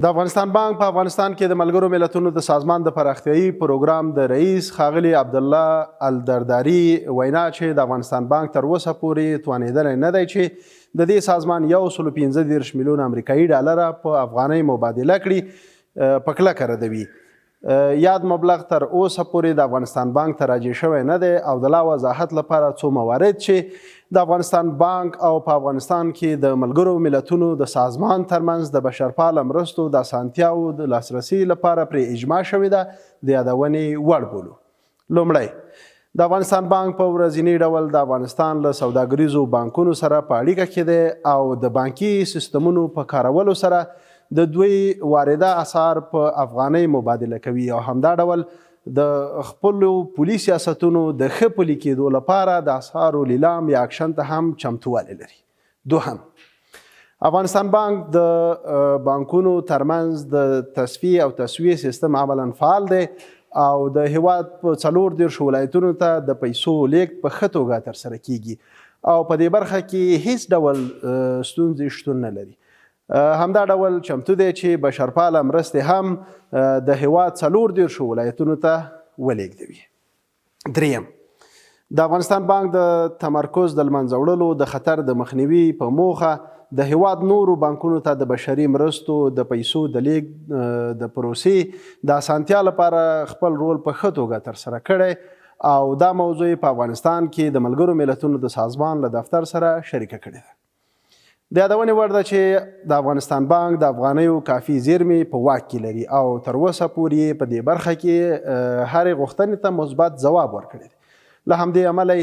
د افغانستان بانک په افغانستان کې د ملګرو ملتونو د سازمان د پراختیایي پروګرام د رئیس ښاغلي عبدالله الدرداري وینا چې د افغانستان بانک تر اوسه پورې توانېدلی نه دی چې د دې سازمان 115 میلیون امریکایي ډالره په افغانۍ مبادله کړي په کلکه ردوي. یاد مبلغ تر اوسه پورې د افغانستان بانک ته راجع شوی نه دی او د لا وضاحت لپاره څو موارد چې د افغانستان بانک او په افغانستان کې د ملګرو ملتونو د سازمان ترمنځ د بشرپاله مرستو د اسانتیاوو د لاسرسي لپاره پرې اجماع شوې ده د یادونې وړ بولو. لومړی، د افغانستان بانک په ورځني ډول د افغانستان له سوداګریزو بانکونو سره په اړیکه کې دی او د بانکي سیستمونو په کارولو سره د دوی وارده اسعار په افغانۍ مبادله کوي او همدا ډول د خپلو پولي سیاستونو د ښه پلي کېدو لپاره د اسعارو لیلام یا اکشن ته هم چمتووالی لري. دوهم، افغانستان بانک د بانکونو ترمنځ د تصفیې او تسویې سیستم عملا فعال دی او د هیواد په 34 ولایتونو ته د پیسو لیږد په ښه توګه ترسره کیږي او په دې برخه کې هیڅ ډول ستونزې شتون نه لري. همدا ډول چمتو دی چې بشرپاله مرستې هم د هیواد 34 ولایتونو ته ولېږدوي. دریم، د افغانستان بانک د تمرکز د لمنځه وړلو د خطر د مخنیوي په موخه د هیواد نورو بانکونو ته د بشري مرستو د پیسو د لیږد د پروسې د اسانتیا لپاره خپل رول په ښه توګه ترسره کړی او دا موضوع په افغانستان کې د ملګرو ملتونو د سازمان له دفتر سره شریکه کړې ده. د یادونې وړ ده چې د افغانستان بانک د افغانیو کافي زیرمې په واک کې لري او تر اوسه پورې په دې برخه کې هرې غوښتنې ته مثبت ځواب ورکړی دی. له همدې امله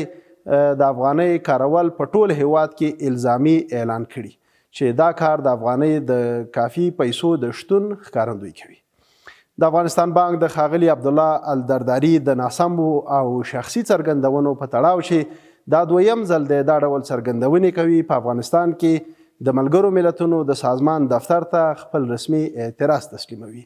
د افغانۍ کارول په ټول هیواد کې الزامي اعلان کړي چې دا کار د افغانۍ د کافي پیسو د شتون ښکارندویي کوي. د افغانستان بانک د ښاغلي عبدالله الدرداري د ناسمو او شخصي څرګندونو په تړاو چې دا دویم ځل دی دا ډول څرګندونې کوي په افغانستان کې د ملګرو ملتونو د سازمان دفتر ته خپل رسمي اعتراض تسلیموي